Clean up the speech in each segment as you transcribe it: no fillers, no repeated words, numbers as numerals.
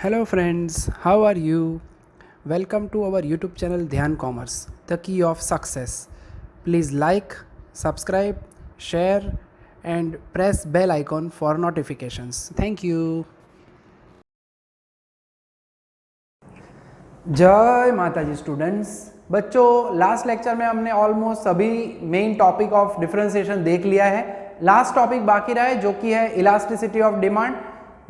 Hello friends, how are you? Welcome to our YouTube channel Dhyan Commerce, the key of success. Please like, subscribe, share and press bell icon for notifications. Thank you. जय माता जी students. बच्चों, last lecture में हमने almost सभी main topic of differentiation देख लिया है। Last topic बाकी रहा है जो कि है इलास्टिसिटी ऑफ डिमांड,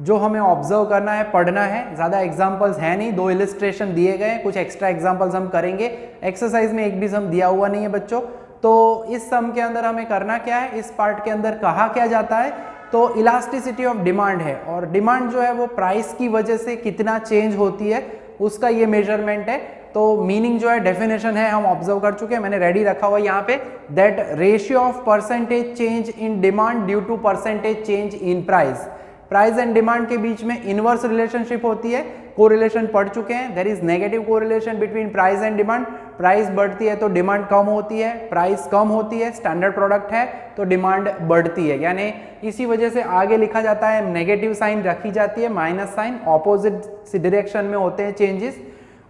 जो हमें ऑब्जर्व करना है, पढ़ना है। ज़्यादा एग्जांपल्स है नहीं, 2 इलिस्ट्रेशन दिए गए, कुछ एक्स्ट्रा एग्जांपल्स हम करेंगे। एक्सरसाइज में एक भी सम दिया हुआ नहीं है बच्चों। तो इस सम के अंदर हमें करना क्या है, इस पार्ट के अंदर कहा क्या जाता है, तो इलास्टिसिटी ऑफ डिमांड है। और डिमांड जो है वो प्राइस की वजह से कितना चेंज होती है उसका ये मेजरमेंट है। तो मीनिंग जो है, डेफिनेशन है, हम ऑब्जर्व कर चुके हैं, मैंने रेडी रखा हुआ है यहाँ पे, that ratio of percentage change in demand due to percentage change in price. Price and demand के बीच में इनवर्स रिलेशनशिप होती है, कोरिलेशन पढ़ चुके हैं। There is negative correlation between price and demand. Price बढ़ती है तो डिमांड कम होती है, प्राइस कम होती है, स्टैंडर्ड प्रोडक्ट है तो डिमांड बढ़ती है। यानी इसी वजह से आगे लिखा जाता है, नेगेटिव साइन रखी जाती है, माइनस साइन, ऑपोजिट डायरेक्शन में होते हैं चेंजेस।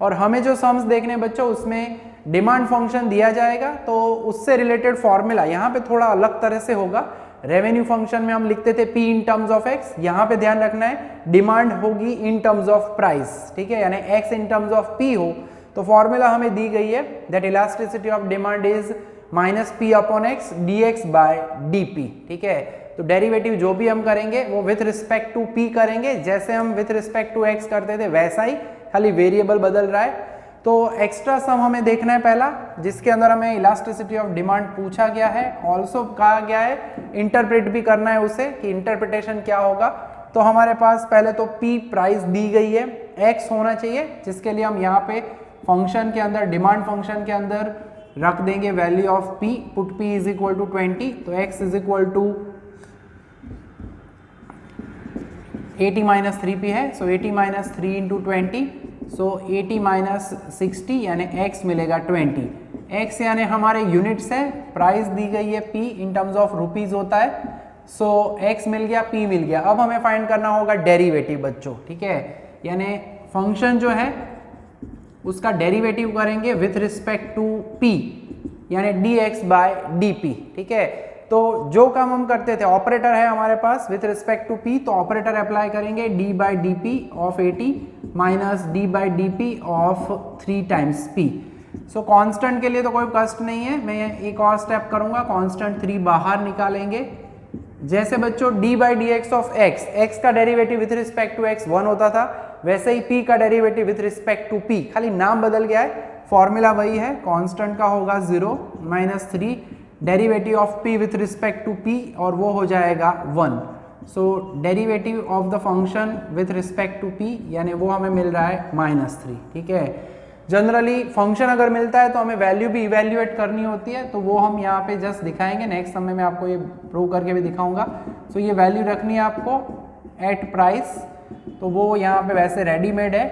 और हमें जो सम्स देखने बच्चों, उसमें डिमांड फंक्शन दिया जाएगा, तो उससे रिलेटेड फॉर्मूला यहाँ पे थोड़ा अलग तरह से होगा। रेवेन्यू फंक्शन में हम लिखते थे P in terms of X, यहाँ पे ध्यान रखना है डिमांड होगी इन टर्म्स ऑफ प्राइस, ठीक है, यानी X in terms of P हो। तो फॉर्मूला हमें दी गई है that elasticity of demand is minus P upon X dx by dP, ठीक है। तो डेरिवेटिव जो भी हम करेंगे वो विथ रिस्पेक्ट टू P करेंगे, जैसे हम विथ रिस्पेक्ट टू X करते थे वैसा ही, खाली वेरिएबल बदल रहा है। तो एक्स्ट्रा सम हमें देखना है पहला, जिसके अंदर हमें इलास्टिसिटी ऑफ डिमांड पूछा गया है, ऑल्सो कहा गया है इंटरप्रेट भी करना है उसे कि इंटरप्रिटेशन क्या होगा। तो हमारे पास पहले तो P प्राइस दी गई है, X होना चाहिए, जिसके लिए हम यहाँ पे फंक्शन के अंदर, डिमांड फंक्शन के अंदर रख देंगे value of P, put P is equal to 20, तो X is equal to 80 minus 3P है, so 80 minus 3 into 20, so 80 minus 60 यानी X मिलेगा 20। X यानी हमारे यूनिट्स है, प्राइस दी गई है P in terms of rupees होता है, सो X मिल गया, P मिल गया। अब हमें फाइंड करना होगा डेरिवेटिव बच्चों, ठीक है, यानी फंक्शन जो है उसका डेरिवेटिव करेंगे विथ रिस्पेक्ट टू P, यानी dx बाय dP, ठीक है। तो जो काम हम करते थे, ऑपरेटर है हमारे पास विथ रिस्पेक्ट टू P, तो ऑपरेटर अप्लाई करेंगे d by dP of 80 minus d by dP of 3 times P। So constant के लिए तो कोई कष्ट नहीं है, मैं एक और स्टेप करूंगा, कांस्टेंट 3 बाहर निकालेंगे। जैसे बच्चों d by dx of x, x का derivative with respect to x 1 होता था, वैसे ही P का derivative with respect to P, खाली नाम बदल गया है, फॉर्मूला वही है, कांस्टेंट का होगा 0 minus 3 derivative of P with respect to P, और वो हो जाएगा 1। So derivative of the function with respect to P, यानी वो हमें मिल रहा है -3, ठीक है। जनरली फंक्शन अगर मिलता है तो हमें वैल्यू भी इवेल्युएट करनी होती है, तो वो हम यहाँ पे जस्ट दिखाएंगे, नेक्स्ट समय में आपको ये प्रूव करके भी दिखाऊंगा। सो ये वैल्यू रखनी है आपको एट प्राइस, तो वो यहाँ पे वैसे रेडीमेड है।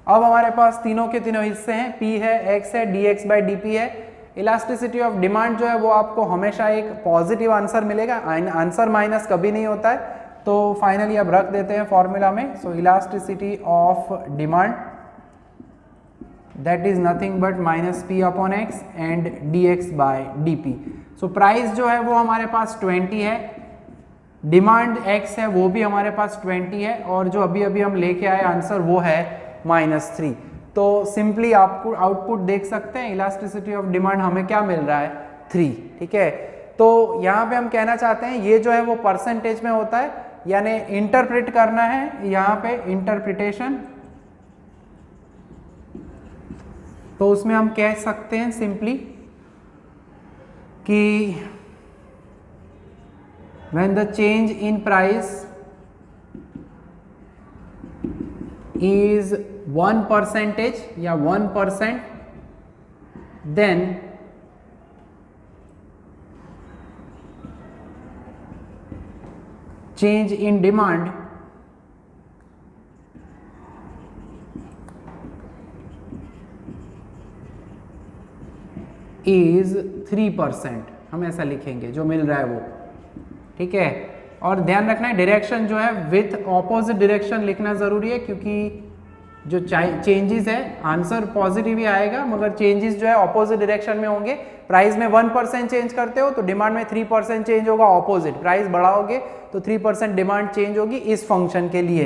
अब हमारे पास तीनों के तीनों हिस्से हैं, P है, X है, dx बाई dP है। इलास्टिसिटी ऑफ डिमांड जो है वो आपको हमेशा एक पॉजिटिव आंसर मिलेगा, आंसर माइनस कभी नहीं होता है। तो फाइनली अब रख देते हैं फॉर्मूला में, so elasticity of demand that is nothing but minus P upon X and dx by dP। So price जो है वो हमारे पास 20 है, डिमांड X है वो भी हमारे पास 20 है, और जो अभी अभी हम लेके आए आंसर वो है -3। तो सिंपली आपको आउटपुट देख सकते हैं, इलास्टिसिटी ऑफ डिमांड हमें क्या मिल रहा है 3, ठीक है। तो यहाँ पे हम कहना चाहते हैं ये जो है वो परसेंटेज में होता है, यानी इंटरप्रेट करना है यहाँ पे इंटरप्रिटेशन, तो उसमें हम कह सकते हैं सिंपली कि when the change in price is 1% या 1%, then change in demand is 3%, हम ऐसा लिखेंगे जो मिल रहा है वो, ठीक है। और ध्यान रखना है डायरेक्शन जो है विथ ऑपोजिट डायरेक्शन लिखना ज़रूरी है, क्योंकि जो चेंजेस है आंसर पॉजिटिव ही आएगा, मगर चेंजेस जो है ऑपोजिट डायरेक्शन में होंगे। प्राइस में 1% चेंज करते हो तो डिमांड में 3% चेंज होगा ऑपोजिट। प्राइस बढ़ाओगे तो 3% डिमांड चेंज होगी इस फंक्शन के लिए।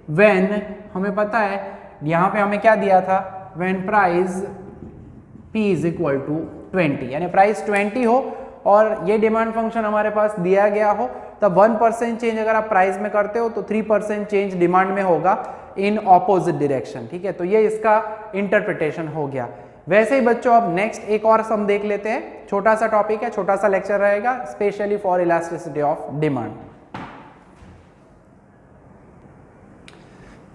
व्हेन हमें पता है यहाँ पे हमें क्या दिया था, when price P is equal to 20, यानी प्राइस 20 हो और ये डिमांड फंक्शन हमारे पास दिया गया हो, तब 1% चेंज अगर आप प्राइस में करते हो तो 3% चेंज डिमांड में होगा इन ऑपोजिट डायरेक्शन। ठीक है, तो ये इसका इंटरप्रिटेशन हो गया। वैसे ही बच्चों अब नेक्स्ट एक और सम देख लेते हैं, छोटा सा टॉपिक है, छोटा सा लेक्चर रहेगा specially for elasticity of demand.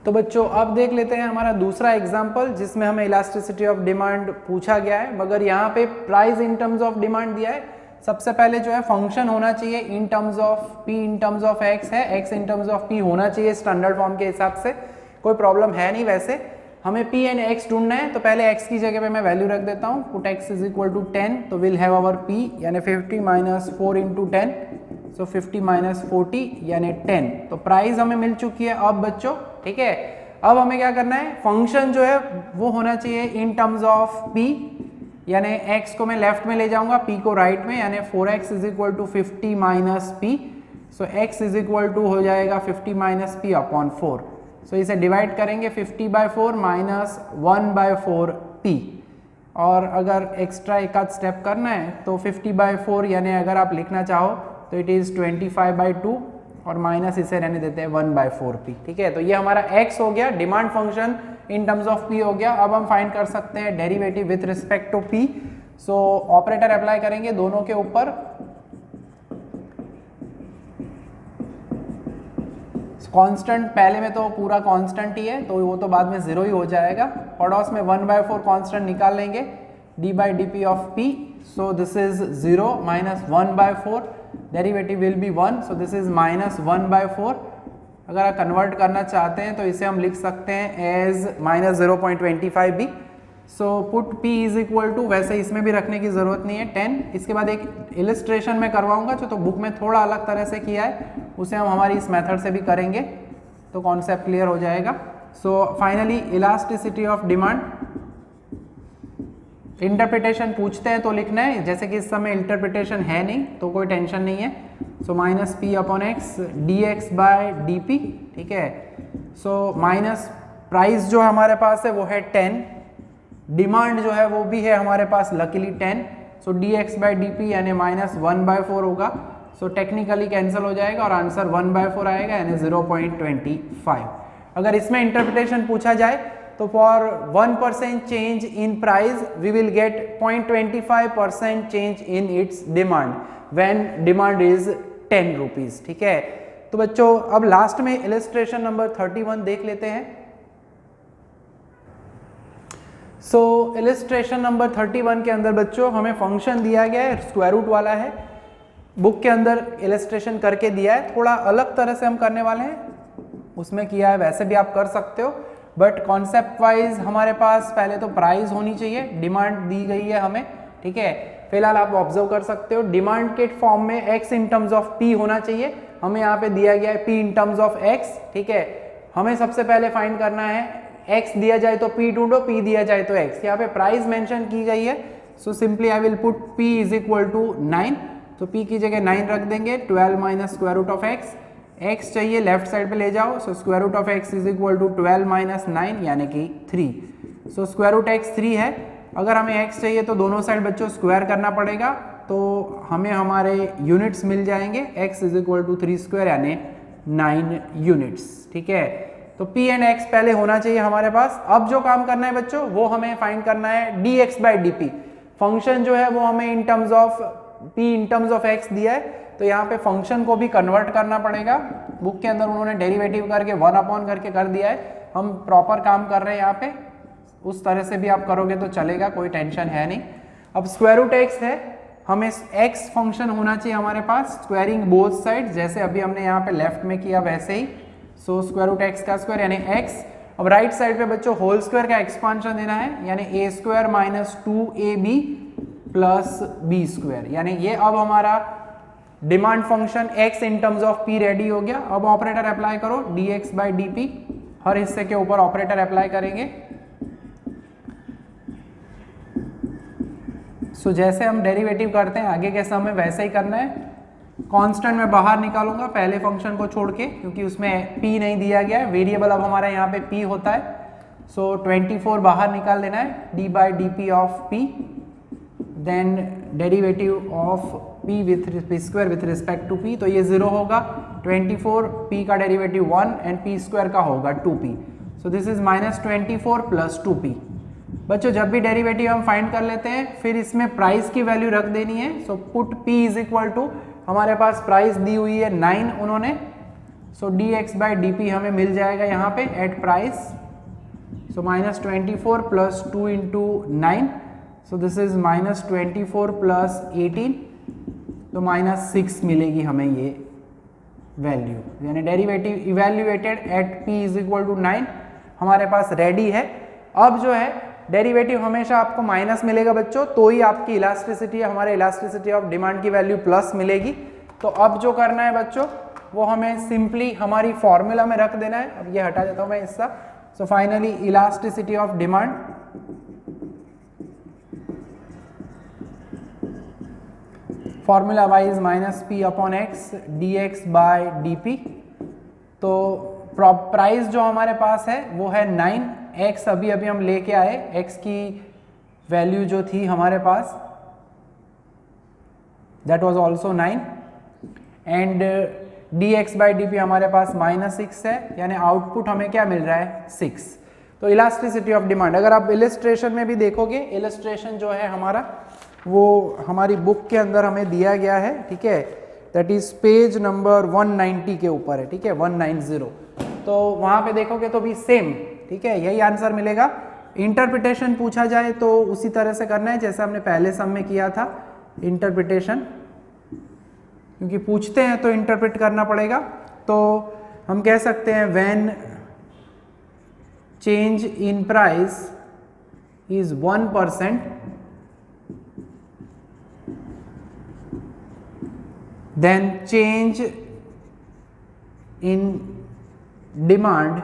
तो बच्चों अब देख लेते हैं हमारा दूसरा एग्जांपल जिसमें हमें इलास्टिसिटी ऑफ डिमांड पूछा गया है, मगर यहाँ पे price in terms of demand दिया है। सबसे पहले जो है फंक्शन होना चाहिए इन terms of P in terms of X है, X in terms of P होना चाहिए स्टैंडर्ड फॉर्म के हिसाब से, कोई प्रॉब्लम है नहीं। वैसे हमें P एंड X ढूंढना है तो पहले X की जगह पे मैं वैल्यू रख देता हूँ, put X is equal to 10, तो विल हैव अवर P यानी 50 माइनस 4 इंटू 10, सो 50 माइनस 40 यानी 10। तो प्राइस हमें मिल चुकी है अब बच्चों। ठीक है, अब हमें क्या करना है, फंक्शन जो है वो होना चाहिए इन टर्म्स ऑफ P, यानी x को मैं लेफ्ट में ले जाऊंगा, p को राइट में, यानी 4x is equal to 50 minus p, so x is equal to हो जाएगा 50 माइनस p अपॉन 4। सो इसे डिवाइड करेंगे 50 बाई 4 माइनस 1 बाई 4 p, और अगर एक्स्ट्रा एक आध स्टेप करना है तो 50 बाई 4 यानी अगर आप लिखना चाहो तो इट इज़ 25 बाई 2 और माइनस इसे रहने देते हैं 1 बाई 4p। ठीक है, तो ये हमारा x हो गया, demand function in terms of p हो गया। अब हम फाइंड कर सकते हैं derivative with respect to p। So operator apply करेंगे दोनों के ऊपर। कांस्टेंट पहले में तो पूरा कांस्टेंट ही है तो वो तो बाद में 0 ही हो जाएगा। पड़ोस में 1 बाई 4 कांस्टेंट निकाल लेंगे, d by D of p, so this is 0 minus 1 by 4, derivative will be 1, so this is minus 1 by 4। अगर आप कन्वर्ट करना चाहते हैं तो इसे हम लिख सकते हैं as minus 0.25b। So put p is equal to, वैसे इसमें भी रखने की जरूरत नहीं है, 10। इसके बाद एक इलिस्ट्रेशन में करवाऊंगा जो तो बुक में थोड़ा अलग तरह से किया है, उसे हम हमारी इस मेथड से भी करेंगे तो कॉन्सेप्ट क्लियर हो जाएगा। सो finally elasticity of demand, interpretation पूछते हैं तो लिखना है, जैसे कि इस समय इंटरप्रिटेशन है नहीं तो कोई टेंशन नहीं है। So minus p upon x d x by d p. ठीक है, सो माइनस प्राइस जो हमारे पास है वो है 10, डिमांड जो है वो भी है हमारे पास luckily 10, so D X by D P यानी माइनस 1 बाई 4 होगा। सो टेक्निकली कैंसिल हो जाएगा और आंसर 1 बाई 4 आएगा यानी 0.25। अगर इसमें इंटरप्रिटेशन पूछा जाए तो for 1% change in price we will get 0.25% change in its demand when demand is 10 rupees. ठीक है, तो बच्चों अब लास्ट में इलस्ट्रेशन नंबर 31 देख लेते हैं। सो इलस्ट्रेशन नंबर 31 के अंदर बच्चों हमें फंक्शन दिया गया है, स्क्वायर रूट वाला है, बुक के अंदर इलस्ट्रेशन करके दिया है, थोड़ा अलग तरह से हम करने वाले हैं, उसमें किया है, वैसे भी आप कर सकते हो, बट कॉन्सेप्ट वाइज हमारे पास पहले तो प्राइस होनी चाहिए, डिमांड दी गई है हमें। ठीक है, फिलहाल आप ऑब्जर्व कर सकते हो डिमांड के फॉर्म में x in terms of p होना चाहिए, हमें यहाँ पे दिया गया है p in terms of x। ठीक है, हमें सबसे पहले फाइंड करना है x दिया जाए तो p ढूंढो, p दिया जाए तो x। यहाँ पे प्राइस मेंशन की गई है, so simply I will put p is equal to 9, तो p की जगह 9 रख देंगे, 12 minus square root of x चाहिए लेफ्ट साइड पे ले जाओ, so square root of x is equal to 12 minus 9 यानी कि 3। सो स्क्वायर रूट x 3 है, अगर हमें x चाहिए तो दोनों साइड बच्चों स्क्वायर करना पड़ेगा, तो हमें हमारे यूनिट्स मिल जाएंगे, x is equal to 3 square यानी 9 यूनिट्स। ठीक है, तो p एंड x पहले होना चाहिए हमारे पास। अब जो काम करना है बच्चों वो हमें फाइंड करना है dx by D P. Function जो है वो हमें इन terms of p in terms of x दिया है, तो यहाँ पे फंक्शन को भी कन्वर्ट करना पड़ेगा। बुक के अंदर उन्होंने डेरिवेटिव करके 1 अपॉन करके कर दिया है, हम प्रॉपर काम कर रहे हैं यहाँ पे, उस तरह से भी आप करोगे तो चलेगा, कोई टेंशन है नहीं। अब स्क्वायर रूट x है, हमें x फंक्शन होना चाहिए हमारे पास, स्क्वायरिंग बोथ साइड, जैसे अभी हमने यहाँ पे लेफ्ट में किया वैसे ही। सो स्क्वायर रूट x का स्क्वायर यानी x। अब राइट साइड पे बच्चों होल स्क्वायर का एक्सपांशन देना है, यानी a square minus 2ab plus b square, यानी ये अब हमारा demand function x in terms of p ready हो गया। अब ऑपरेटर अप्लाई करो, dx बाई डी, हर हिस्से के ऊपर ऑपरेटर अप्लाई करेंगे। सो जैसे हम डेरिवेटिव करते हैं आगे के सम में वैसे ही करना है। कांस्टेंट में बाहर निकालूंगा पहले फंक्शन को छोड़ के, क्योंकि उसमें p नहीं दिया गया है, वेरिएबल अब हमारा यहाँ पे p होता है। सो 24 बाहर निकाल देना है, d by D p of p, then derivative of p with square with respect to p, तो ये 0 होगा। 24 p का डेरिवेटिव 1 एंड p स्क्वायर का होगा 2p। So this is -24 plus 2p। बच्चों जब भी डेरिवेटिव हम फाइंड कर लेते हैं फिर इसमें प्राइस की वैल्यू रख देनी है। So put p is equal to, हमारे पास प्राइस दी हुई है 9 उन्होंने, सो dx बाई डी हमें मिल जाएगा यहाँ पे at price. So -24 plus 2 into 9, so this is -24 plus 18, तो -6 मिलेगी हमें ये वैल्यू, यानी derivative evaluated at p is equal to 9 हमारे पास रेडी है। अब जो है डेरिवेटिव हमेशा आपको माइनस मिलेगा बच्चों, तो ही आपकी इलास्टिसिटी, हमारे इलास्टिसिटी ऑफ डिमांड की वैल्यू प्लस मिलेगी। तो अब जो करना है बच्चों वो हमें सिंपली हमारी फॉर्मूला में रख देना है। अब ये हटा देता हूं मैं हिस्सा। So finally elasticity of demand, formula wise -p upon x dx by d. तो प्राइस जो हमारे पास है वो है 9, x अभी हम लेके आए, x की वैल्यू जो थी हमारे पास that was also 9, and dx by D हमारे पास -6 है, यानी आउटपुट हमें क्या मिल रहा है 6। तो इलास्टिसिटी ऑफ डिमांड अगर आप इलस्ट्रेशन में भी देखोगे, इलस्ट्रेशन जो है हमारा वो हमारी बुक के अंदर हमें दिया गया है, ठीक है, दैट इज पेज नंबर 190 के ऊपर है, ठीक है 190। तो वहाँ पे देखोगे तो भी सेम, ठीक है, यही आंसर मिलेगा। इंटरप्रिटेशन पूछा जाए तो उसी तरह से करना है जैसे हमने पहले सम में किया था। इंटरप्रिटेशन क्योंकि पूछते हैं तो इंटरप्रेट करना पड़ेगा। तो हम कह सकते हैं when change in price is 1%, then change in demand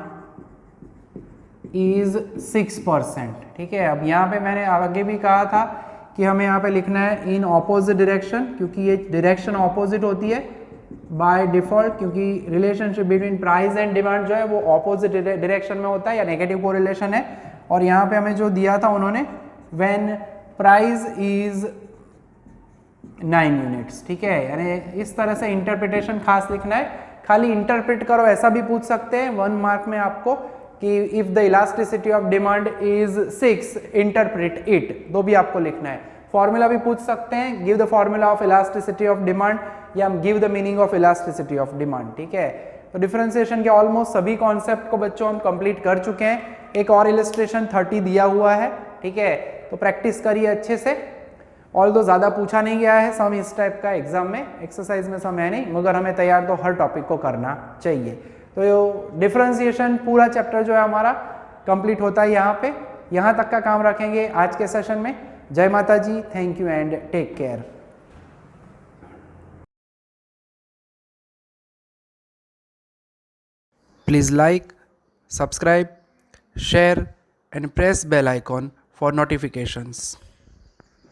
is 6%, ठीक है। अब यहाँ पे मैंने आगे भी कहा था कि हमें यहाँ पे लिखना है इन ऑपोजिट डायरेक्शन, क्योंकि ये डायरेक्शन ऑपोजिट होती है बाय डिफॉल्ट, क्योंकि relationship between price and demand जो है वो ऑपोजिट डायरेक्शन में होता है या नेगेटिव कोरिलेशन है। और यहाँ पे हमें जो दिया था उन्होंने व्हेन प्राइस इज 9 यूनिट्स, ठीक है, यानी इस तरह से इंटरप्रिटेशन खास लिखना है। खाली इंटरप्रेट करो ऐसा भी पूछ सकते हैं 1 मार्क में आपको कि if the elasticity of demand is 6 interpret it, तो भी आपको लिखना है। फॉर्मूला भी पूछ सकते हैं, give the formula of elasticity of demand या give the meaning of elasticity of demand, ठीक है। तो डिफरेंशिएशन के ऑलमोस्ट सभी कॉन्सेप्ट को बच्चों हम कंप्लीट कर चुके हैं। एक और इलस्ट्रेशन 30 दिया हुआ है, ठीक है, तो प्रैक्टिस करिए अच्छे से। ऑल्दो ज़्यादा पूछा नहीं गया है सम इस टाइप का एग्जाम में, एक्सरसाइज में सम है नहीं, मगर हमें तैयार तो हर टॉपिक को करना चाहिए। तो डिफरेंशिएशन पूरा चैप्टर जो है हमारा कंप्लीट होता है यहाँ पे। यहाँ तक का काम रखेंगे आज के सेशन में। जय माता जी, thank you and take care. Please like, subscribe, share and press bell icon for notifications.